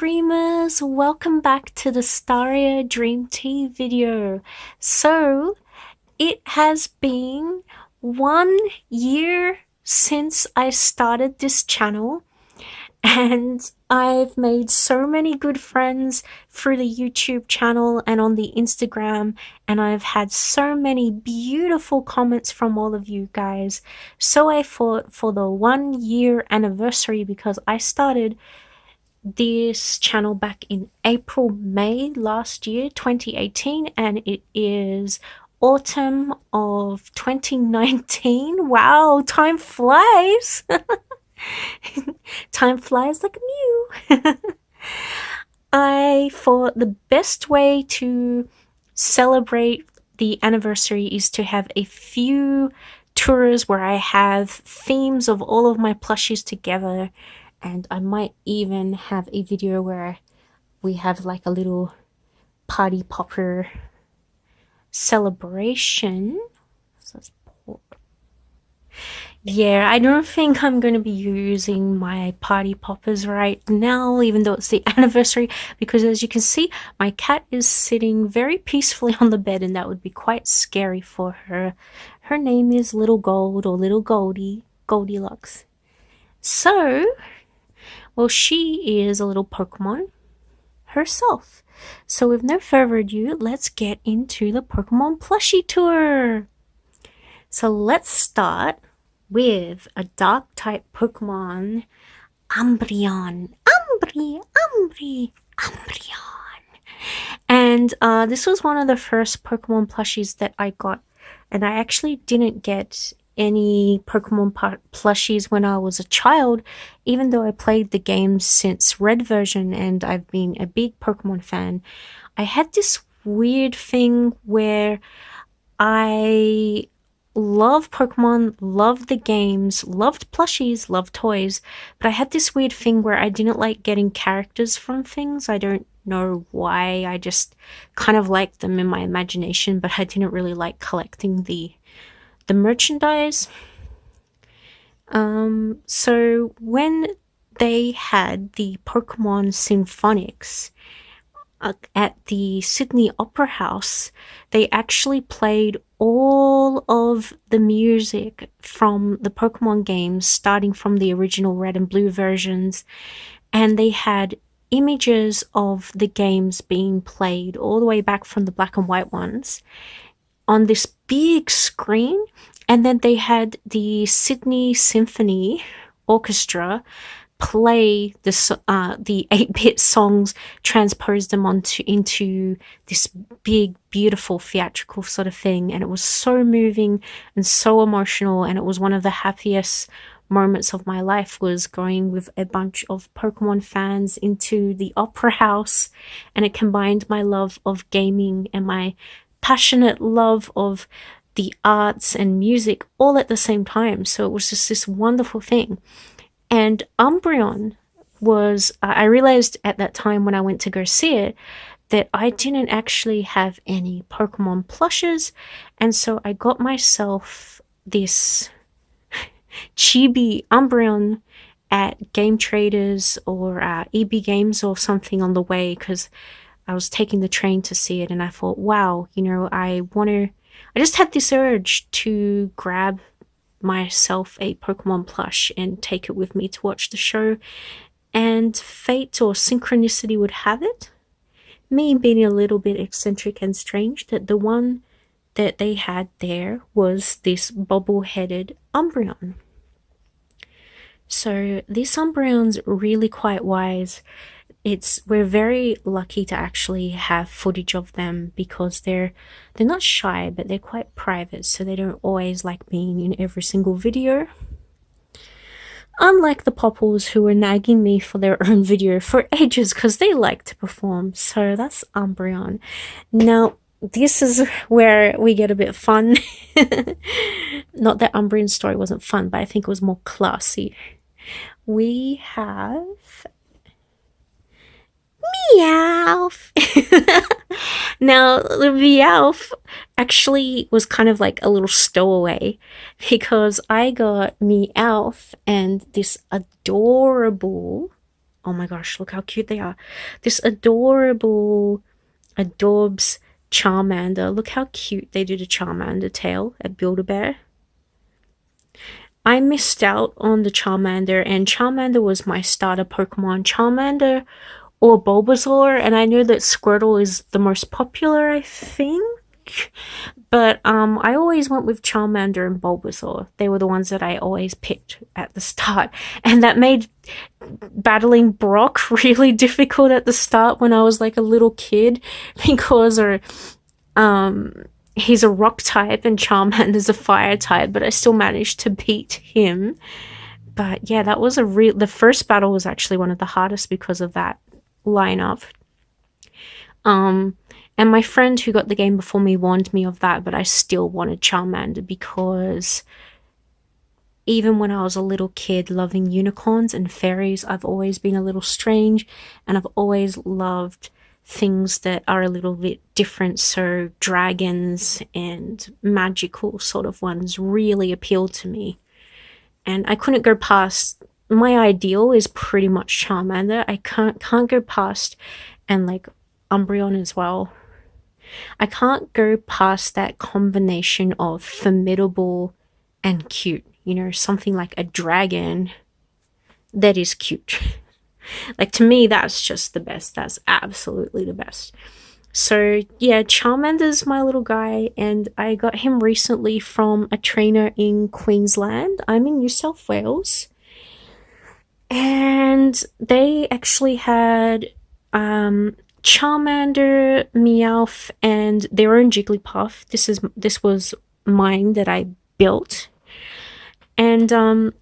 dreamers, welcome back to the Staria Dream Tea video. So, it has been 1 year since I started this channel, and I've made so many good friends through the YouTube channel and on the Instagram, and I've had so many beautiful comments from all of you guys. So I thought for the 1 year anniversary, because I started this channel back in May last year, 2018, and it is autumn of 2019. Wow, time flies. Time flies like a mew. I thought the best way to celebrate the anniversary is to have a few tours where I have themes of all of my plushies together, and I might even have a video where we have like a little party popper celebration. So let's pour. Yeah, I don't think I'm going to be using my party poppers right now, even though it's the anniversary, because as you can see, my cat is sitting very peacefully on the bed, and that would be quite scary for her. Her name is Little Gold, or Little Goldilocks. So, well, she is a little Pokemon herself. So with no further ado, let's get into the Pokemon plushie tour. So let's start with a dark type Pokemon, Umbreon. Umbreon. And this was one of the first Pokemon plushies that I got, and I actually didn't get any Pokemon plushies when I was a child, even though I played the game since Red version and I've been a big Pokemon fan. I had this weird thing where I love Pokemon, loved the games, loved plushies, loved toys, but I had this weird thing where I didn't like getting characters from things. I don't know why. I just kind of liked them in my imagination, but I didn't really like collecting the merchandise. So when they had the Pokemon Symphonics at the Sydney Opera House, they actually played all of the music from the Pokemon games, starting from the original Red and Blue versions, and they had images of the games being played all the way back from the black and white ones on this big screen, and then they had the Sydney Symphony Orchestra play the 8-bit songs, transpose them into this big, beautiful theatrical sort of thing, and it was so moving and so emotional, and it was one of the happiest moments of my life, was going with a bunch of Pokemon fans into the opera house, and it combined my love of gaming and my passionate love of the arts and music all at the same time. So it was just this wonderful thing. And Umbreon was, I realized at that time when I went to go see it, that I didn't actually have any Pokemon plushes, and so I got myself this chibi Umbreon at Game Traders or EB Games or something on the way, because I was taking the train to see it, and I thought, wow, you know, I just had this urge to grab myself a Pokemon plush and take it with me to watch the show, and fate or synchronicity would have it, me being a little bit eccentric and strange, that the one that they had there was this bobble-headed Umbreon. So this Umbreon's really quite wise. We're very lucky to actually have footage of them, because they're not shy, but they're quite private, so they don't always like being in every single video. Unlike the Popples, who were nagging me for their own video for ages because they like to perform. So that's Umbreon. Now, this is where we get a bit fun. Not that Umbreon's story wasn't fun, but I think it was more classy. We have Meowth. Now, the Meowth actually was kind of like a little stowaway, because I got Meowth and this adorable Oh my gosh, look how cute they are. This adorable Adorbs Charmander. Look how cute they did a Charmander tail at Build-A-Bear. I missed out on the Charmander, and Charmander was my starter Pokemon. Charmander or Bulbasaur, and I know that Squirtle is the most popular, I think. But I always went with Charmander and Bulbasaur. They were the ones that I always picked at the start. And that made battling Brock really difficult at the start when I was like a little kid, because he's a rock type and Charmander's a fire type, but I still managed to beat him. But yeah, that was the first battle was actually one of the hardest because of that lineup. And my friend who got the game before me warned me of that, but I still wanted Charmander because even when I was a little kid loving unicorns and fairies, I've always been a little strange, and I've always loved things that are a little bit different. So dragons and magical sort of ones really appealed to me. And I couldn't go past, my ideal is pretty much Charmander. I can't go past, and like Umbreon as well. I can't go past that combination of formidable and cute. You know, something like a dragon that is cute. Like, to me, that's just the best. That's absolutely the best. So, yeah, Charmander's my little guy, and I got him recently from a trainer in Queensland. I'm in New South Wales. And they actually had Charmander, Meowth, and their own Jigglypuff. This was mine that I built. And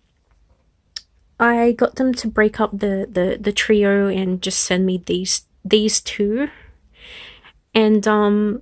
I got them to break up the trio and just send me these two. And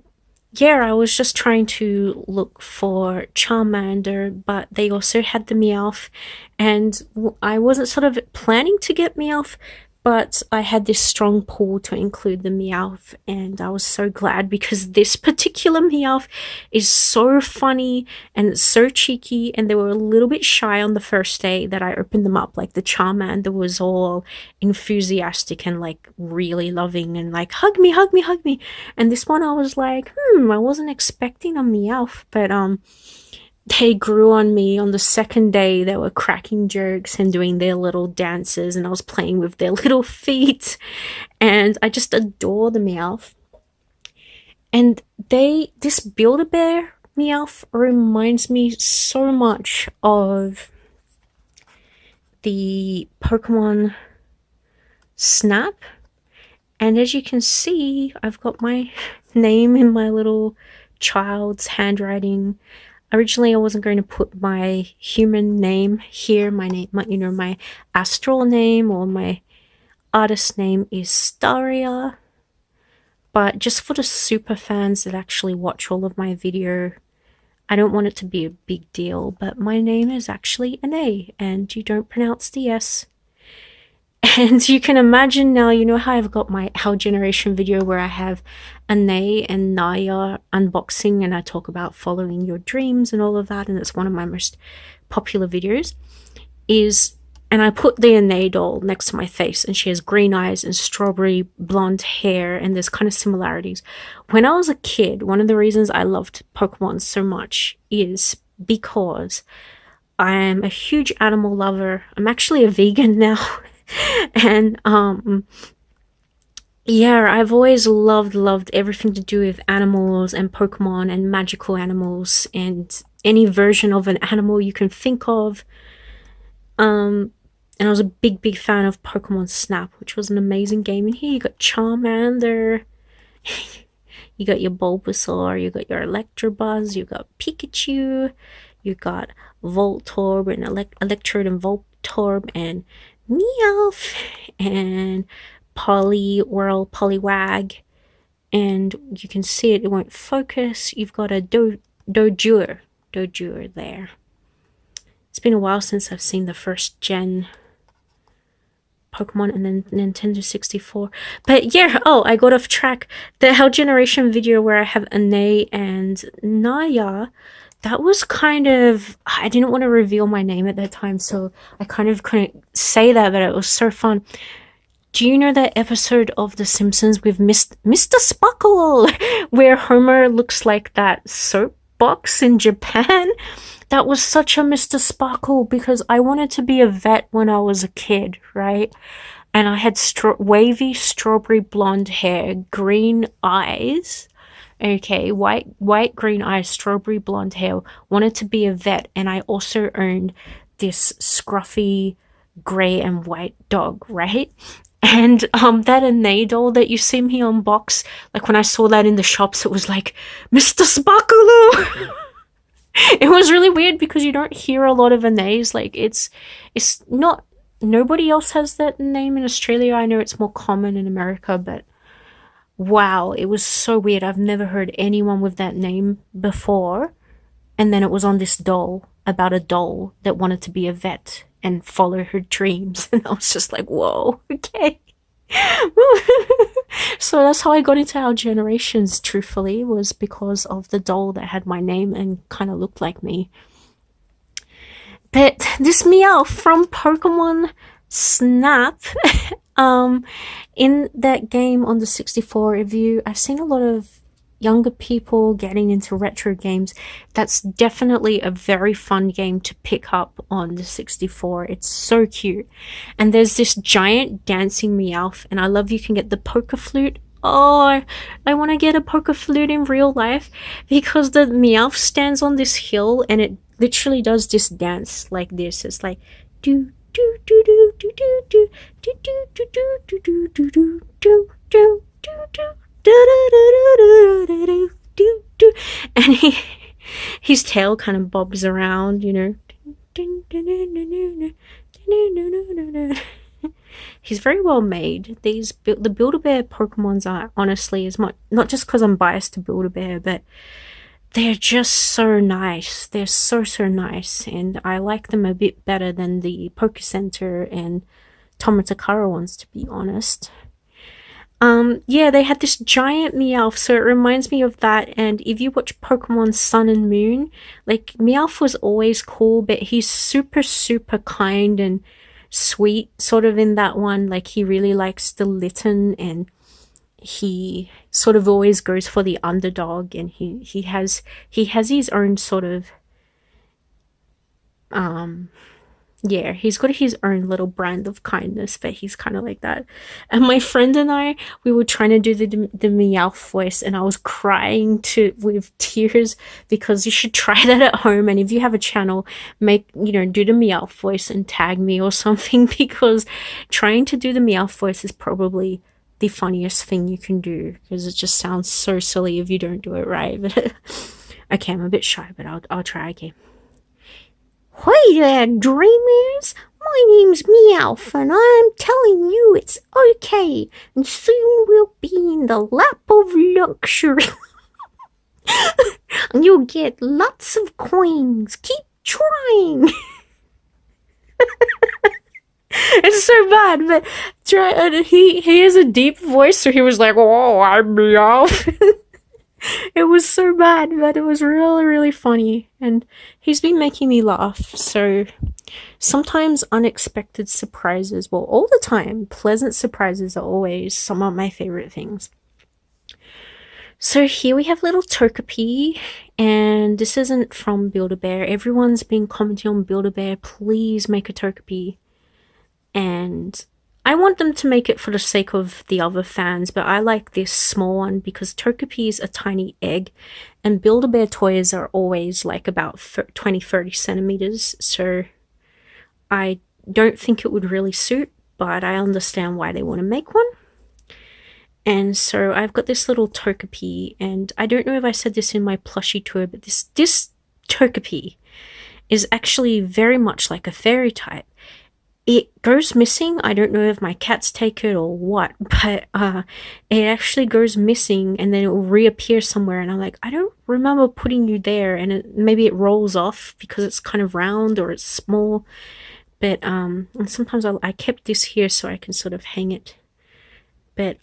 yeah, I was just trying to look for Charmander, but they also had the Meowth, and I wasn't sort of planning to get Meowth, but I had this strong pull to include the Meowth, and I was so glad because this particular Meowth is so funny and so cheeky, and they were a little bit shy on the first day that I opened them up. Like, the Charmander was all enthusiastic and like really loving and like, hug me, hug me, hug me. And this one I was like, I wasn't expecting a Meowth, but they grew on me. On the second day, they were cracking jokes and doing their little dances, and I was playing with their little feet, and I just adore the Meowth. And this Build-A-Bear Meowth reminds me so much of the Pokemon Snap. And as you can see, I've got my name in my little child's handwriting. Originally, I wasn't going to put my human name here. My name, my astral name or my artist name is Staria. But just for the super fans that actually watch all of my video, I don't want it to be a big deal. But my name is actually an A, and you don't pronounce the S. And you can imagine now, you know how I've got my Our Generation video where I have Anae and Naya unboxing, and I talk about following your dreams and all of that, and it's one of my most popular videos. And I put the Anae doll next to my face, and she has green eyes and strawberry blonde hair, and there's kind of similarities. When I was a kid, one of the reasons I loved Pokemon so much is because I am a huge animal lover. I'm actually a vegan now. And yeah, I've always loved everything to do with animals and Pokemon and magical animals and any version of an animal you can think of. And I was a big fan of Pokemon Snap, which was an amazing game. And here you got Charmander, you got your Bulbasaur, you got your Electabuzz, you got Pikachu, you got Voltorb and Electrode and Voltorb and Meowth and Poliwhirl, Poliwag, and you can see it won't focus. You've got a Doduo there. It's been a while since I've seen the first gen Pokemon and then Nintendo 64. But yeah, I got off track. The Hell Generation video where I have Anae and Naya, that was kind of, I didn't want to reveal my name at that time, so I kind of couldn't say that, but it was so fun. Do you know that episode of The Simpsons with Mr. Sparkle, where Homer looks like that soap box in Japan? That was such a Mr. Sparkle because I wanted to be a vet when I was a kid, right? And I had wavy strawberry blonde hair, green eyes. Okay, white, green eyes, strawberry blonde hair. Wanted to be a vet, and I also owned this scruffy grey and white dog, right? And that Ane doll that you see me unbox, like when I saw that in the shops, it was like Mr. Sparkle. It was really weird because you don't hear a lot of Anes. Like it's not, nobody else has that name in Australia. I know it's more common in America, but wow, it was so weird. I've never heard anyone with that name before. And then it was on this doll, about a doll that wanted to be a vet and follow her dreams. And I was just like, whoa, okay. So that's how I got into our generations, truthfully, was because of the doll that had my name and kind of looked like me. But this Meowth from Pokemon Snap, in that game on the 64 review, I've seen a lot of younger people getting into retro games. That's definitely a very fun game to pick up on the 64. It's so cute. And there's this giant dancing Meowth, and I love you can get the poker flute. Oh, I want to get a poker flute in real life because the Meowth stands on this hill and it literally does this dance like this. It's like do do do do do do do do do do do do do do do do do do, and his tail kind of bobs around, you know. He's very well made. The Build-A-Bear Pokemons are honestly as much, not just because I'm biased to Build-A-Bear, but they're just so nice. They're so nice, and I like them a bit better than the Poke Center and Tomatakara ones, to be honest. Yeah, they had this giant Meowth, so it reminds me of that. And if you watch Pokemon Sun and Moon, like Meowth was always cool, but he's super kind and sweet, sort of in that one. Like he really likes the Litten, and he sort of always goes for the underdog, and he has his own sort of yeah, he's got his own little brand of kindness, but he's kind of like that. And my friend and I, we were trying to do the Meowth voice, and I was crying with tears because you should try that at home. And if you have a channel, do the Meowth voice and tag me or something, because trying to do the Meowth voice is probably the funniest thing you can do, because it just sounds so silly if you don't do it right. But okay, I'm a bit shy, but I'll try again. Hey there, dreamers! My name's Meowth, and I'm telling you it's okay, and soon we'll be in the lap of luxury. And you'll get lots of coins. Keep trying! It's so bad, but he has a deep voice, so he was like, oh, I'm Meowth. It was so bad, but it was really funny, and he's been making me laugh. So sometimes unexpected surprises, well, all the time, pleasant surprises are always some of my favorite things. So here we have little Togepi, and this isn't from Build-A-Bear. Everyone's been commenting on Build-A-Bear, please make a Togepi. And I want them to make it for the sake of the other fans, but I like this small one because Togepi is a tiny egg, and Build-A-Bear toys are always like about 20-30 centimeters, so I don't think it would really suit, but I understand why they want to make one. And so I've got this little Togepi, and I don't know if I said this in my plushie tour, but this Togepi is actually very much like a fairy type. It goes missing. I don't know if my cats take it or what, but it actually goes missing, and then it will reappear somewhere, and I'm like, I don't remember putting you there, and maybe it rolls off because it's kind of round or it's small, but and sometimes I kept this here so I can sort of hang it. But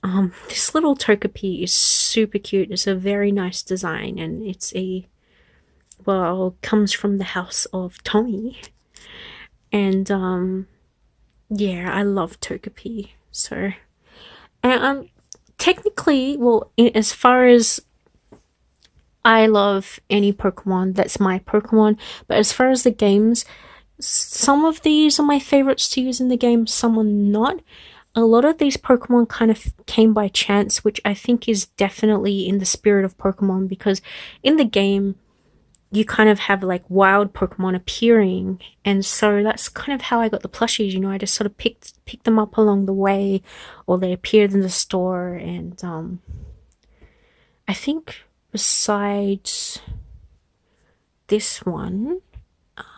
this little Togepi is super cute. It's a very nice design, and it's comes from the house of Tommy, and Yeah, I love Togepi. So, and technically, well, as far as I love any Pokemon, that's my Pokemon. But as far as the games, some of these are my favorites to use in the game, some are not. A lot of these Pokemon kind of came by chance, which I think is definitely in the spirit of Pokemon, because in the game, you kind of have like wild Pokemon appearing, and so that's kind of how I got the plushies. I just sort of picked them up along the way, or they appeared in the store, and I think besides this one,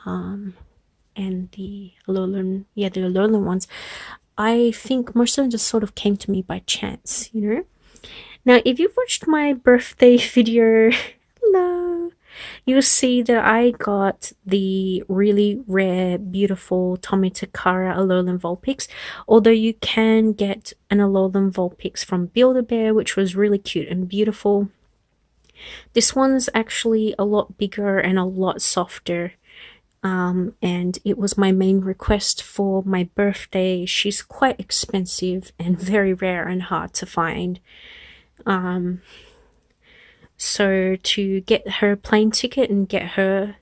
and the Alolan ones, I think most of them just sort of came to me by chance. Now, if you've watched my birthday video, hello, you'll see that I got the really rare, beautiful Tomitakara Alolan Vulpix, although you can get an Alolan Vulpix from Build-A-Bear, which was really cute and beautiful. This one's actually a lot bigger and a lot softer. And it was my main request for my birthday. She's quite expensive and very rare and hard to find. So to get her plane ticket and get her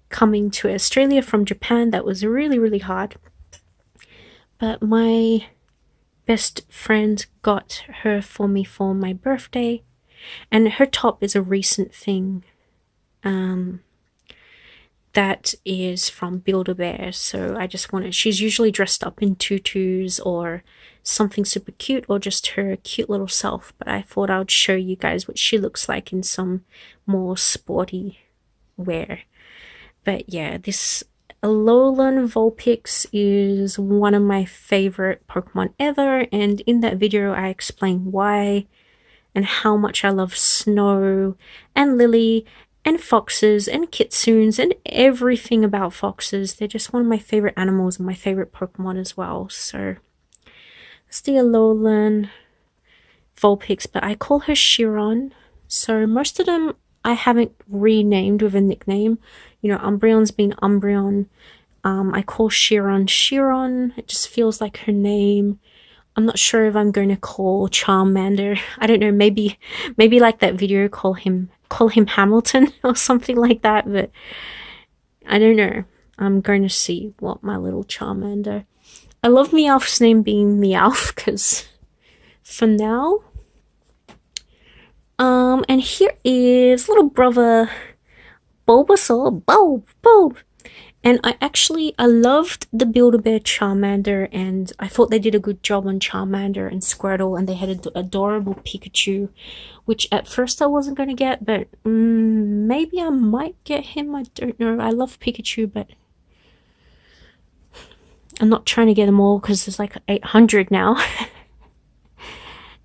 coming to Australia from Japan, that was really, really hard. But my best friend got her for me for my birthday, and her top is a recent thing. That is from Build-A-Bear, so I just wanted, she's usually dressed up in tutus or something super cute, or just her cute little self, but I thought I would show you guys what she looks like in some more sporty wear. But yeah, this Alolan Vulpix is one of my favorite Pokemon ever, and in that video I explain why and how much I love Snow and Lily and foxes and kitsunes and everything about foxes. They're just one of my favorite animals and my favorite Pokemon as well. So it's the Alolan Vulpix, but I call her Chiron. So most of them I haven't renamed with a nickname. Umbreon's been Umbreon. I call Chiron Chiron. It just feels like her name. I'm not sure if I'm going to call Charmander. I don't know, maybe like that video, call him Hamilton or something like that, but I don't know. I'm going to see what my little Charmander. I love Meowth's name being Meowth, because for now. And here is little brother Bulbasaur, Bulb. And I loved the Build-A-Bear Charmander, and I thought they did a good job on Charmander and Squirtle, and they had an adorable Pikachu, which at first I wasn't going to get, but maybe I might get him, I don't know. I love Pikachu, but I'm not trying to get them all, because there's like 800 now.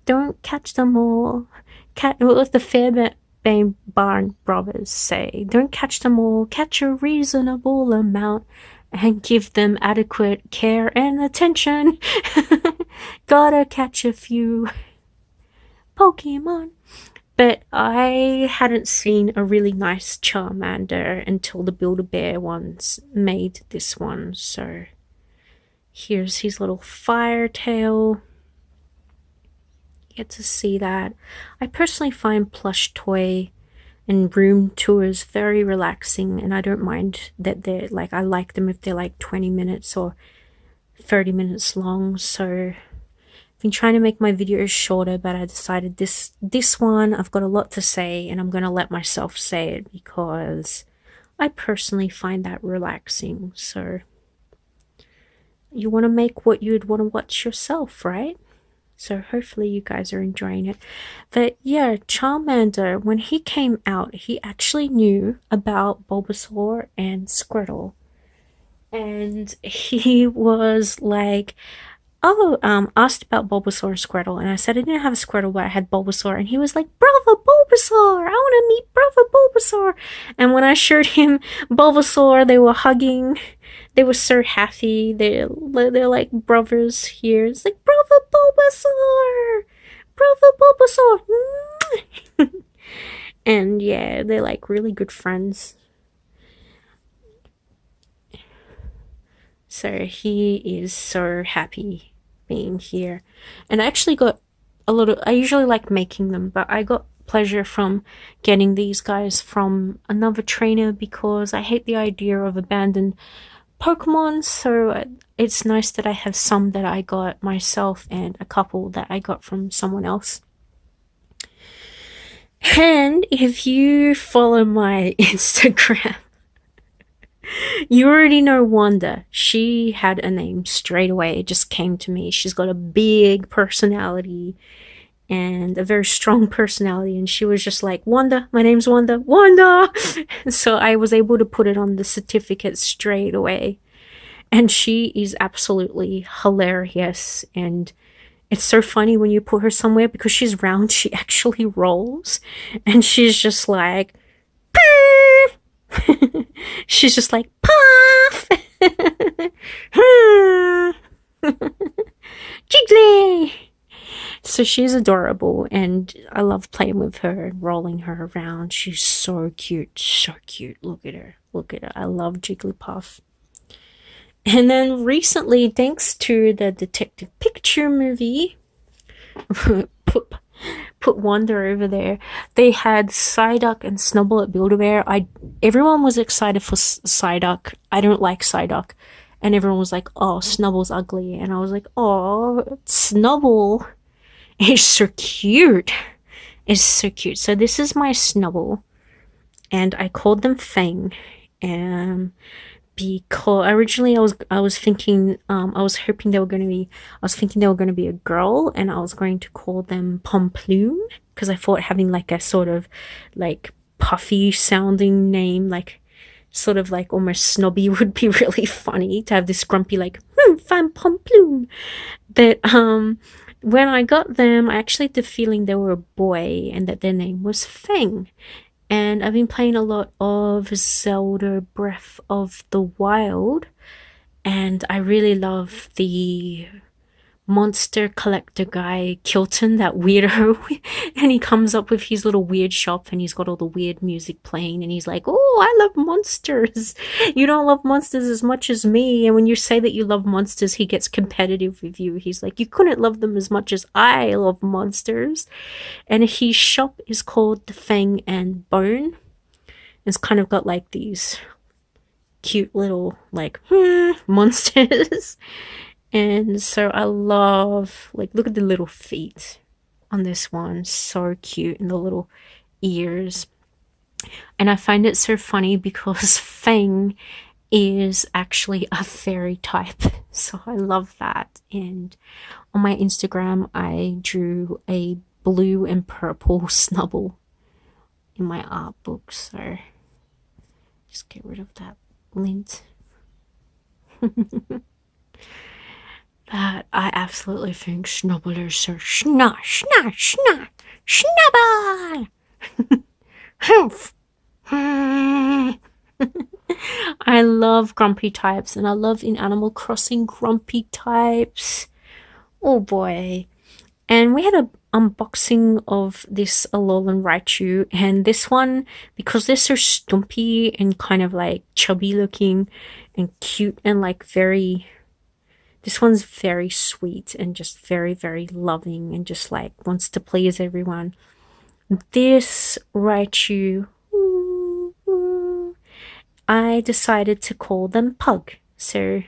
Don't catch them all. What the Fairbairn Barn brothers say? Don't catch them all, catch a reasonable amount, and give them adequate care and attention. Gotta catch a few Pokemon. But I hadn't seen a really nice Charmander until the Build-A-Bear ones made this one. So here's his little fire tail. Get to see that. I personally find plush toy and room tours very relaxing, and I don't mind that they're like, I like them if they're like 20 minutes or 30 minutes long. So I've been trying to make my videos shorter, but I decided this one, I've got a lot to say, and I'm going to let myself say it because I personally find that relaxing. So you want to make what you'd want to watch yourself, right? So hopefully you guys are enjoying it. But yeah, Charmander, when he came out, he actually knew about Bulbasaur and Squirtle. And he was like, asked about Bulbasaur and Squirtle. And I said I didn't have a Squirtle, but I had Bulbasaur. And he was like, Brother Bulbasaur, I want to meet Brother Bulbasaur. And when I showed him Bulbasaur, they were hugging. They were so happy. They're like brothers here. It's like, Brother Bulbasaur! Brother Bulbasaur! And yeah, they're like really good friends. So he is so happy being here. And I actually got I usually like making them, but I got pleasure from getting these guys from another trainer because I hate the idea of abandoned Pokemon. So it's nice that I have some that I got myself and a couple that I got from someone else. And if you follow my Instagram, you already know Wanda. She had a name straight away. It just came to me. She's got a big personality and a very strong personality. And she was just like, Wanda, my name's Wanda, Wanda. So I was able to put it on the certificate straight away. And she is absolutely hilarious. And it's so funny when you put her somewhere because she's round, she actually rolls. And she's just like, she's just like, puff! Jiggly! So she's adorable and I love playing with her and rolling her around. She's so cute, so cute. Look at her, look at her. I love Jigglypuff. And then recently, thanks to the Detective Pikachu movie, put Wanda over there, they had Psyduck and Snubble at Build-A-Bear. Everyone was excited for Psyduck. I don't like Psyduck. And everyone was like, oh, Snubble's ugly. And I was like, oh, Snubble is so cute. It's so cute. So this is my Snubble. And I called them Fang. Because originally I was thinking I was thinking they were going to be a girl, and I was going to call them Pomplume because I thought having like a sort of like puffy sounding name, like sort of like almost snobby, would be really funny to have this grumpy like fine Pomplume. But when I got them, I actually had the feeling they were a boy and that their name was Fang. And I've been playing a lot of Zelda Breath of the Wild, and I really love the monster collector guy, Kilton, that weirdo. And he comes up with his little weird shop and he's got all the weird music playing and he's like, oh, I love monsters. You don't love monsters as much as me. And when you say that you love monsters, he gets competitive with you. He's like, you couldn't love them as much as I love monsters. And his shop is called the Fang and Bone. It's kind of got like these cute little like monsters. And so I love, like, look at the little feet on this one. So cute. And the little ears. And I find it so funny because Fang is actually a fairy type. So I love that. And on my Instagram, I drew a blue and purple Snubble in my art book. So just get rid of that lint. That I absolutely think Snubble is so snubble. I love grumpy types, and I love in Animal Crossing grumpy types. Oh boy. And we had an unboxing of this Alolan Raichu, and this one, because they're so stumpy and kind of like chubby looking and cute and like very... This one's very sweet and just very, very loving and just like wants to please everyone. This Raichu, I decided to call them Pug. So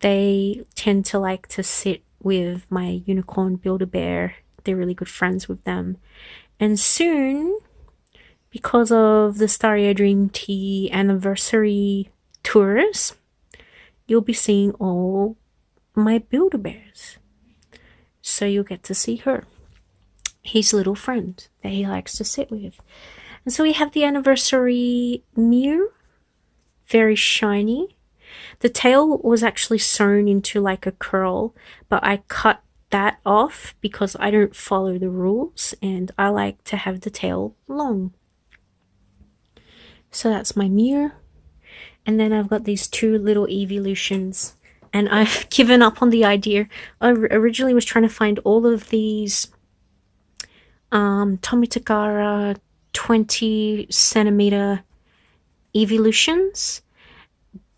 they tend to like to sit with my unicorn Build-A-Bear. They're really good friends with them. And soon, because of the Staria Dream Tea anniversary tours, you'll be seeing all my Build-A-Bears. So you'll get to see her. His little friend that he likes to sit with. And so we have the anniversary Mew. Very shiny. The tail was actually sewn into like a curl, but I cut that off because I don't follow the rules and I like to have the tail long. So that's my Mew. And then I've got these two little evolutions. And I've given up on the idea. I originally was trying to find all of these Tomitagara 20 centimeter evolutions.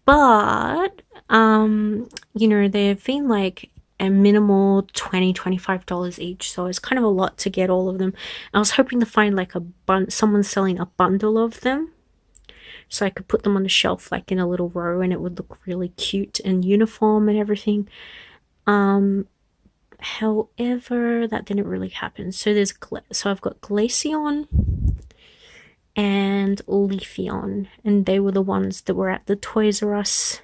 But You know, they've been like a minimal $20-$25 each, so it's kind of a lot to get all of them. I was hoping to find like someone selling a bundle of them, so I could put them on the shelf like in a little row, and it would look really cute and uniform and everything. However, that didn't really happen. So I've got Glaceon and Leafeon, and they were the ones that were at the Toys R Us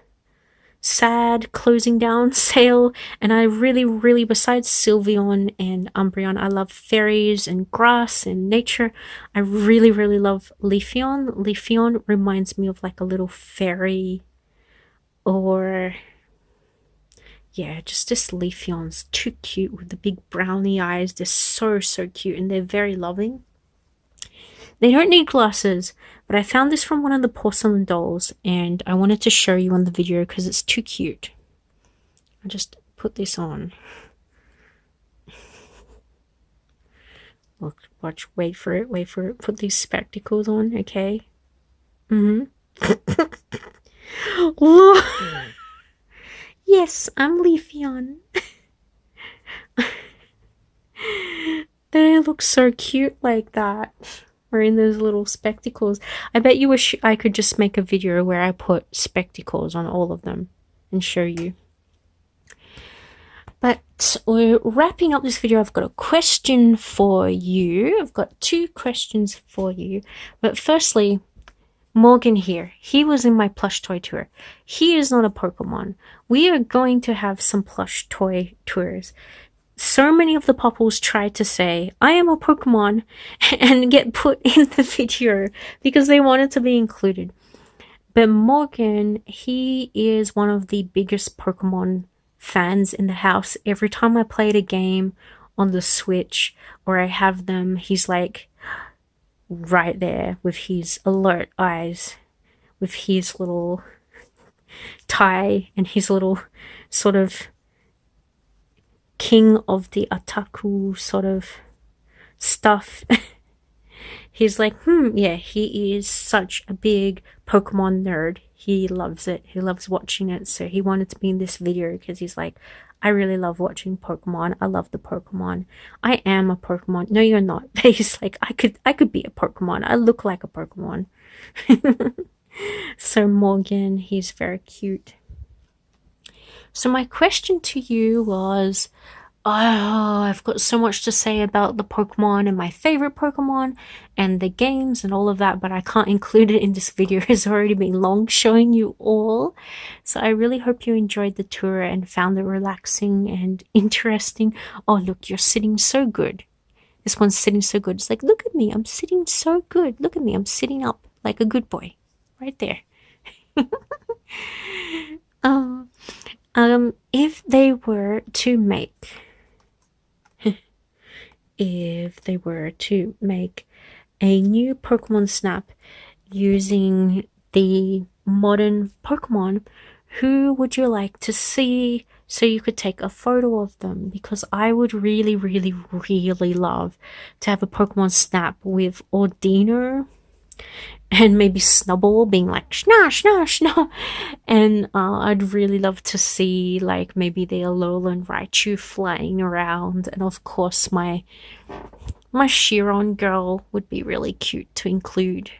sad closing down sale. And I really, besides Sylveon and Umbreon, I love fairies and grass and nature. I really love Leafeon. Leafeon reminds me of like a little fairy, or yeah, just this Leafeon's too cute with the big brownie eyes. They're so cute, and they're very loving. They don't need glasses, but I found this from one of the porcelain dolls, and I wanted to show you on the video because it's too cute. I just put this on. Look, watch, wait for it. Put these spectacles on, okay? Yes, I'm Leafeon. They look so cute like that. Wearing those little spectacles. I bet you wish I could just make a video where I put spectacles on all of them and show you. But we're wrapping up this video. I've got a question for you. I've got 2 questions for you. But firstly, Morgan here. He was in my plush toy tour. He is not a Pokemon. We are going to have some plush toy tours. So many of the Popples tried to say, I am a Pokemon, and get put in the video because they wanted to be included. But Morgan, he is one of the biggest Pokemon fans in the house. Every time I played a game on the Switch or I have them, he's like right there with his alert eyes, with his little tie and his little sort of king of the otaku sort of stuff. He's like, yeah, he is such a big Pokemon nerd. He loves it. He loves watching it. So he wanted to be in this video because he's like, I really love watching Pokemon. I love the Pokemon. I am a Pokemon. No, you're not. But he's like, I could be a Pokemon. I look like a Pokemon. So Morgan, he's very cute. So my question to you was, I've got so much to say about the Pokemon and my favorite Pokemon and the games and all of that, but I can't include it in this video. It's already been long showing you all. So I really hope you enjoyed the tour and found it relaxing and interesting. Oh, look, you're sitting so good. This one's sitting so good. It's like, look at me, I'm sitting so good. Look at me, I'm sitting up like a good boy. Right there. If they were to make a new Pokemon Snap using the modern Pokemon, who would you like to see so you could take a photo of them? Because I would really love to have a Pokemon Snap with Ordino and maybe Snubbull being like schna, and I'd really love to see like maybe the Alolan Raichu flying around, and of course my Chiron girl would be really cute to include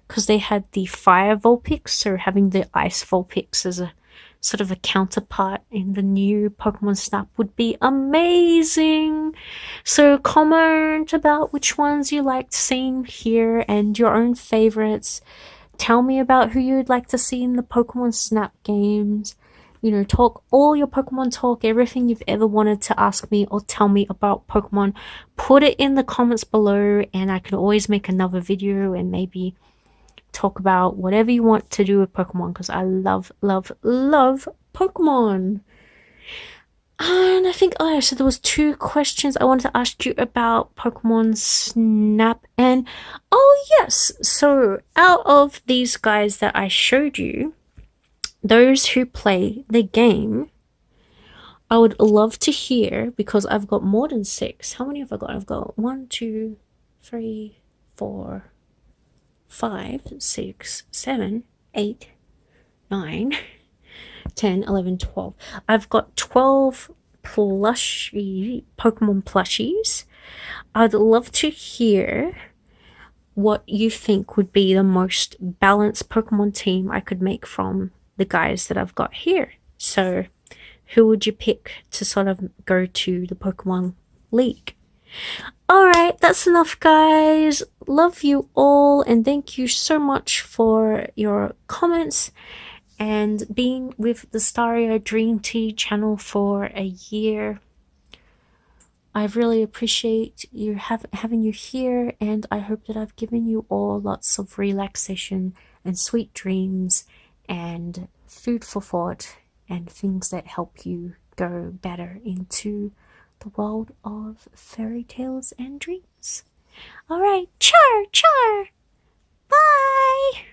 because they had the Fire Vulpix, so having the Ice Vulpix as a sort of a counterpart in the new Pokemon Snap would be amazing. So comment about which ones you liked seeing here and your own favorites. Tell me about who you'd like to see in the Pokemon Snap games. You know, talk all your Pokemon talk, everything you've ever wanted to ask me or tell me about Pokemon. Put it in the comments below and I can always make another video and maybe talk about whatever you want to do with Pokemon, because I love Pokemon. And I think, so there was 2 questions I wanted to ask you about Pokemon Snap. And yes, so out of these guys that I showed you, those who play the game, I would love to hear, because I've got more than 6. How many have I got? I've got 1, 2, 3, 4, 5, 6, 7, 8, 9, 10, 11, 12. I've got 12 Pokemon plushies. I'd love to hear what you think would be the most balanced Pokemon team I could make from the guys that I've got here. So, who would you pick to sort of go to the Pokemon League? Alright, that's enough, guys. Love you all, and thank you so much for your comments and being with the Staria Dream Tea channel for a year. I really appreciate you having you here, and I hope that I've given you all lots of relaxation and sweet dreams and food for thought and things that help you go better into the world of fairy tales and dreams. Alright, char, char! Bye!